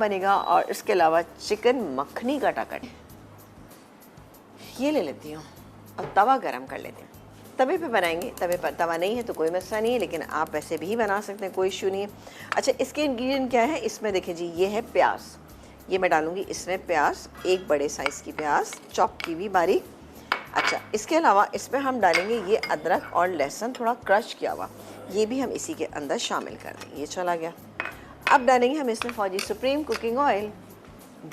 बनेगा। और इसके अलावा चिकन मखनी का टाकट ये ले लेती हूँ और तवा गरम कर लेते हैं। तवे पे बनाएंगे, तवे पर तवा नहीं है तो कोई मसला नहीं है, लेकिन आप वैसे भी बना सकते हैं, कोई इशू नहीं है। अच्छा, इसके इंग्रेडिएंट क्या है इसमें देखिए जी, ये है प्याज, ये मैं डालूंगी इसमें प्याज, एक बड़े साइज़ की प्याज चॉप की हुई बारीक। अच्छा, इसके अलावा इसमें हम डालेंगे ये अदरक और लहसुन थोड़ा क्रश किया हुआ, ये भी हम इसी के अंदर शामिल कर देंगे। ये चला गया। अब डालेंगे हम इसमें फौजी सुप्रीम कुकिंग ऑयल।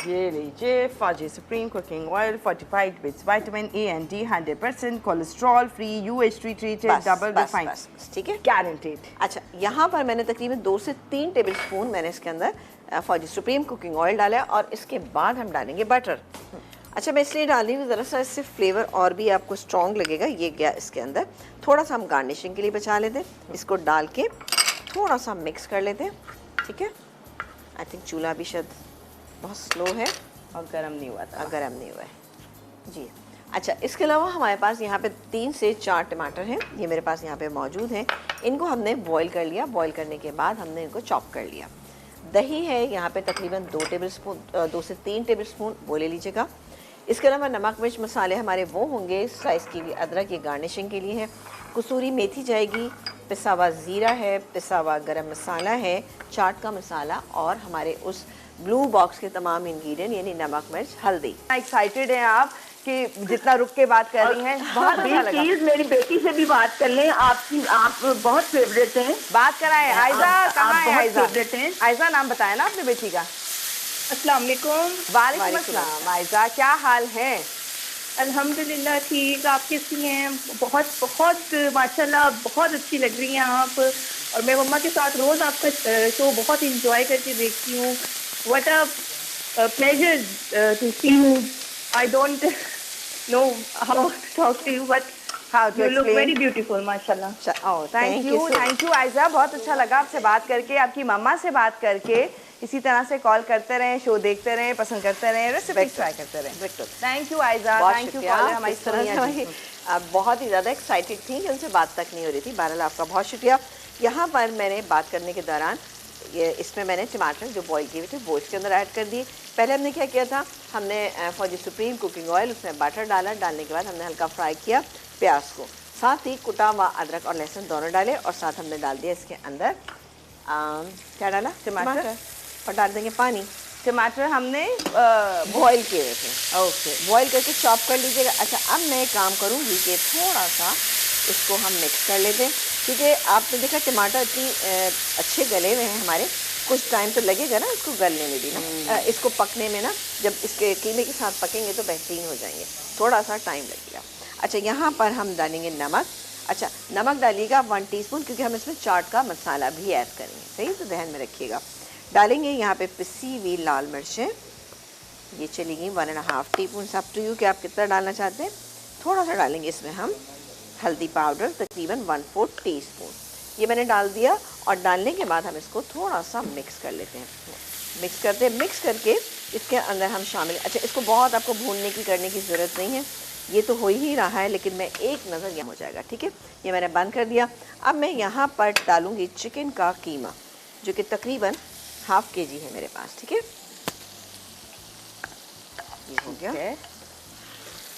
ये लीजिए फौजी supreme cooking oil, fortified with vitamin A and D, 100% cholesterol free, UHT treated, double refined, ठीक है, गारंटीड। अच्छा, यहाँ पर मैंने तकरीबन 2 से 3 टेबल स्पून मैंने इसके अंदर फौजी सुप्रीम कुकिंग ऑयल डाला है और इसके बाद हम डालेंगे बटर। अच्छा, मैं इसलिए डाल रही हूँ ज़रा सा इससे फ्लेवर और भी आपको स्ट्रॉन्ग लगेगा। ये गया इसके अंदर, थोड़ा सा हम गार्निशिंग के लिए बचा लेते हैं। इसको डाल के थोड़ा सा मिक्स कर लेते हैं, ठीक है। आई थिंक चूल्हा भी शायद बहुत स्लो है और गर्म नहीं हुआ था, गर्म नहीं हुआ है जी। अच्छा, इसके अलावा हमारे पास यहाँ पे 3 से 4 टमाटर हैं, ये मेरे पास यहाँ पे मौजूद हैं। इनको हमने बॉईल कर लिया, बॉईल करने के बाद हमने इनको चॉप कर लिया। दही है यहाँ पे तकरीबन 2 से 3 टेबल स्पून, वो ले लीजिएगा। इसके अलावा नमक मिर्च मसाले हमारे वो होंगे स्लाइस की हुई अदरक, ये गार्निशिंग के लिए है। कसूरी मेथी जाएगी, पिसा हुआ ज़ीरा है, पिसा हुआ गरम मसाला है, चाट का मसाला और हमारे उस ब्लू बॉक्स के तमाम इंग्रेडिएंट यानी नमक मिर्च हल्दी। एक्साइटेड हैं आप कि जितना रुक के बात कर रही हैं, बहुत अच्छा लगा। प्लीज मेरी बेटी से भी बात कर लें, आप बहुत फेवरेट हैं। बात कराएं। आयजा कहाँ है? आयजा, फेवरेट हैं। आयजा नाम बताया ना अपनी बेटी का? अस्सलाम वालेकुम। वालेकुम अस्सलाम। आयजा क्या हाल है? अल्हम्दुलिल्लाह ठीक, आप कैसी हैं? बहुत बहुत माशाल्लाह बहुत अच्छी लग रही हैं आप। और मैं मम्मा के साथ रोज़ आपका शो बहुत इंजॉय करके देखती हूँ। What a pleasure to see you. I don't know how to talk to you but you look very beautiful माशाल्लाह। ओह थैंक यू आयजा, बहुत अच्छा लगा आपसे बात करके, आपकी मम्मा से बात करके। इसी तरह से कॉल करते रहें, शो देखते रहें, पसंद करते रहें, रेसिपी ट्राई करते रहें। Thank you Aiza, thank you हमारी तरह आप बहुत ही ज़्यादा एक्साइटेड थी कि उनसे बात तक नहीं हो रही थी। बहरहाल आपका बहुत शुक्रिया। यहाँ पर मैंने बात करने के दौरान ये इसमें मैंने टमाटर जो बॉईल किए हुए थे वो इसके अंदर ऐड कर दिए। पहले हमने क्या किया था, हमने फौजी सुप्रीम कुकिंग ऑयल, उसमें बटर डाला, डालने के बाद हमने हल्का फ्राई किया प्याज को, साथ ही कुटा हुआ अदरक और लहसुन दोनों डाले और साथ हमने डाल दिया इसके अंदर क्या डाला, टमाटर, और डाल देंगे पानी। टमाटर हमने बॉईल किए हुए थे, ओके, बॉईल करके चॉप कर लीजिएगा। अच्छा, अब मैं काम करूँगी कि थोड़ा सा इसको हम मिक्स कर लेते हैं, क्योंकि आपने देखा टमाटर इतनी अच्छे गले हुए हैं हमारे, कुछ टाइम तो लगेगा ना इसको गलने में भी ना, इसको पकने में ना, जब इसके कीमे के साथ पकेंगे तो बेहतरीन हो जाएंगे, थोड़ा सा टाइम लगेगा। अच्छा, यहाँ पर हम डालेंगे नमक। अच्छा, नमक डालिएगा 1 टीस्पून, क्योंकि हम इसमें चाट का मसाला भी ऐड करेंगे, सही, तो ध्यान में रखिएगा। डालेंगे यहाँ पे पिसी हुई लाल मिर्चें, ये चलेगी 1.5 टीस्पून, अप टू यू कि आप कितना डालना चाहते हैं। थोड़ा सा डालेंगे इसमें हम हल्दी पाउडर, तकरीबन 1/4 टीस्पून, ये मैंने डाल दिया। और डालने के बाद हम इसको थोड़ा सा मिक्स कर लेते हैं। मिक्स करके इसके अंदर हम शामिल, अच्छा इसको बहुत आपको भूनने की करने की ज़रूरत नहीं है, ये तो हो ही रहा है, लेकिन मैं एक नज़र यहाँ हो जाएगा, ठीक है। ये मैंने बंद कर दिया। अब मैं यहाँ पर डालूँगी चिकन का कीमा, जो कि तकरीबन ½ kg है मेरे पास, ठीक है। ये हो गया,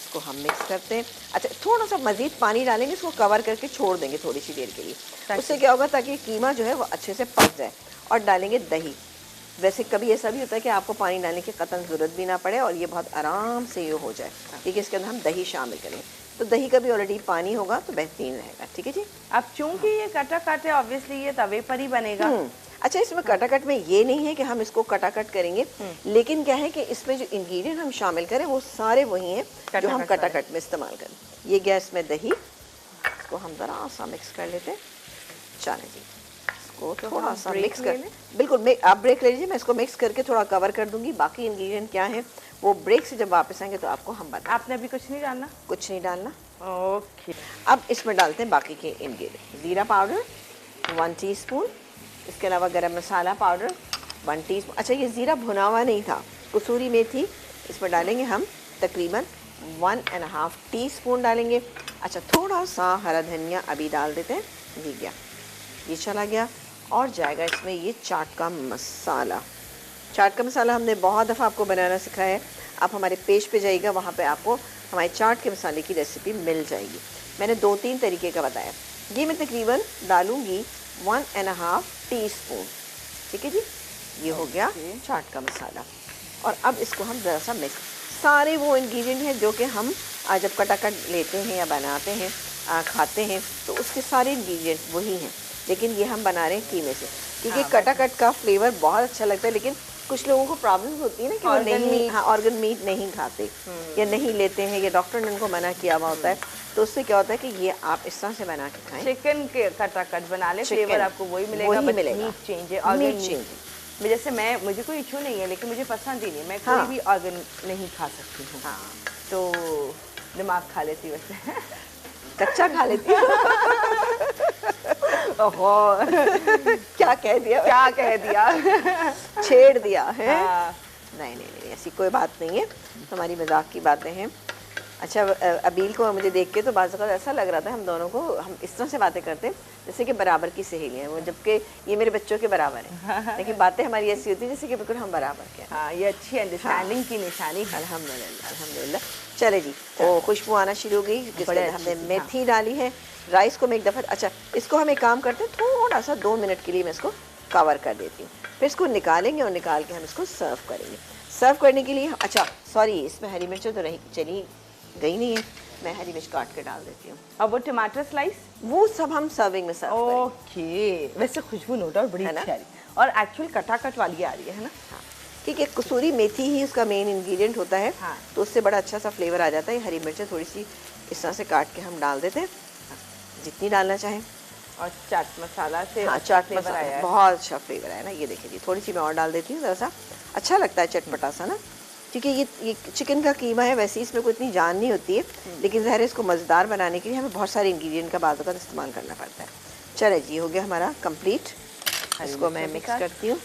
इसको हम मिक्स करते हैं। अच्छा, थोड़ा सा मज़ीद पानी डालेंगे, इसको कवर करके छोड़ देंगे थोड़ी सी देर के लिए, उससे क्या होगा, ताकि कीमा जो है वो अच्छे से पक जाए। और डालेंगे दही। वैसे कभी ऐसा भी होता है कि आपको पानी डालने की कतई ज़रूरत भी ना पड़े और ये बहुत आराम से ये हो जाए, ठीक है। इसके अंदर हम दही शामिल करेंगे, तो दही का भी ऑलरेडी पानी होगा तो बेहतरीन रहेगा, ठीक है जी। अब चूंकि ये कटाकट है, ऑब्वियसली ये तवे पर ही बनेगा। अच्छा, इसमें कटाकट में ये नहीं है कि हम इसको कटाकट करेंगे, लेकिन क्या है कि इसमें जो इंग्रेडिएंट हम शामिल करें वो सारे वही हैं जो हम कटाकट में इस्तेमाल करें। ये गैस में दही, इसको हम ज़रा सा मिक्स कर लेते हैं। चलें जी, इसको थोड़ा सा मिक्स कर, बिल्कुल आप ब्रेक ले लीजिए, मैं इसको मिक्स करके थोड़ा कवर कर दूंगी। बाकी इंग्रेडिएंट क्या है वो ब्रेक से जब वापस आएंगे तो आपको हम बता। आपने अभी कुछ नहीं डालना? कुछ नहीं डालना, ओके। अब इसमें डालते हैं बाकी के इंग्रेडिएंट। ज़ीरा पाउडर 1 टीस्पून, इसके अलावा गरम मसाला पाउडर 1 टीस्पून। अच्छा, ये ज़ीरा भुना हुआ नहीं था। कसूरी मेथी इसमें डालेंगे हम तकरीबन 1.5 टीस्पून डालेंगे। अच्छा, थोड़ा सा हरा धनिया अभी डाल देते हैं, ये गया, ये चला गया। और जाएगा इसमें ये चाट का मसाला, चाट का मसाला हमने बहुत दफ़ा आपको बनाना सिखाया है। आप हमारे पेज पे जाइएगा, वहाँ पे आपको हमारे चाट के मसाले की रेसिपी मिल जाएगी। मैंने 2-3 तरीके का बताया। ये मैं तकरीबन डालूँगी 1.5 टीस्पून। ठीक है जी, ये हो गया चाट का मसाला। और अब इसको हम ज़रा सा मिक्स, सारे वो इंग्रेडिएंट हैं जो कि हम जब कटाकट लेते हैं या बनाते हैं खाते हैं, तो उसके सारे इंग्रेडिएंट वही हैं, लेकिन ये हम बना रहे हैं कीमे से, क्योंकि कटाकट का फ्लेवर बहुत अच्छा लगता है। लेकिन कुछ लोगों को प्रॉब्लम होती है ना कि वो नहीं, हाँ, ऑर्गन मीट नहीं खाते या नहीं लेते हैं, या डॉक्टर ने उनको मना किया हुआ होता है, तो उससे क्या होता है कि ये आप इस तरह से बना के खाएं। चिकन के कटाकट बना ले, फ्लेवर आपको वही मिलेगा, मीट चेंज है, ऑर्गन चेंज। जैसे मुझे कोई इशू नहीं है, लेकिन मुझे पसंद ही नहीं, मैं कोई भी ऑर्गन नहीं खा सकती हूँ। हाँ, तो दिमाग खा लेती वैसे कच्चा खा लेती हूँ। ओहो, क्या कह दिया छेड़ दिया है। हाँ। नहीं, ऐसी कोई बात नहीं है, हमारी मजाक की बातें हैं। अच्छा, अबील को मुझे देख के तो बाज़ वक़्त ऐसा लग रहा था हम दोनों को, हम इस तरह से बातें करते हैं जैसे कि बराबर की सहेलियाँ हैं वो, जबकि ये मेरे बच्चों के बराबर है। लेकिन बातें हमारी ऐसी होती है जैसे कि बिल्कुल हम बराबर के हैं। हाँ, ये अच्छी अंडरस्टैंडिंग की निशानी है। अल्हम्दुलिल्लाह। चले जी, ओ खुशबू आना शुरू हो गई, जिसके अंदर हमने मेथी डाली है। राइस को मैं एक दफ़ा, अच्छा इसको हम एक काम करते हैं, थोड़ा सा 2 मिनट के लिए मैं इसको कवर कर देती हूँ, फिर इसको निकालेंगे और निकाल के हम इसको सर्व करेंगे। सर्व करने के लिए, अच्छा सॉरी, इसमें हरी मिर्चें तो नहीं चली गई नहीं है, मैं हरी मिर्च काट के डाल देती हूँ। अब वो टमाटर स्लाइस, वो सब हम सर्विंग में सर्व करेंगे। ओके, वैसे खुशबू नो डाउट बड़ी अच्छी आ रही है, और एक्चुअल कटाकट वाली आ रही है ना। हाँ, क्योंकि कसूरी मेथी ही उसका मेन इंग्रेडिएंट होता है। हाँ। तो उससे बड़ा अच्छा सा फ्लेवर आ जाता है। हरी मिर्चें थोड़ी सी इस तरह से काट के हम डाल देते हैं, जितनी डालना चाहें। और चाट मसाला से, हाँ, चाट मसाला बहुत अच्छा फ्लेवर है ना। ये देखिए जी, थोड़ी सी मैं और डाल देती हूँ, ज़रा सा अच्छा लगता है चटपटा सा ना, क्योंकि ये चिकन का कीमा है, वैसे इसमें कोई इतनी जान नहीं होती है, लेकिन ज़ाहिर है इसको मज़ेदार बनाने के लिए हमें बहुत सारे इंग्रेडिएंट का बाज़ वक़्त इस्तेमाल करना पड़ता है। चले जी, हो गया हमारा कंप्लीट। इसको मैं मिक्स करती हूँ।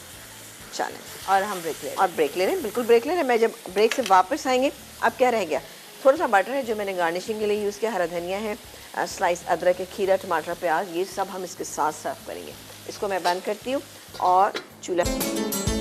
चलें, और हम ब्रेक ले रहे हैं, बिल्कुल ब्रेक ले रहे हैं। मैं जब ब्रेक से वापस आएंगे, अब क्या रह गया, थोड़ा सा बटर है जो मैंने गार्निशिंग के लिए यूज़ किया, हरा धनिया है, स्लाइस अदरक है, खीरा, टमाटर, प्याज, ये सब हम इसके साथ सर्व करेंगे। इसको मैं बंद करती हूँ और चूल्हा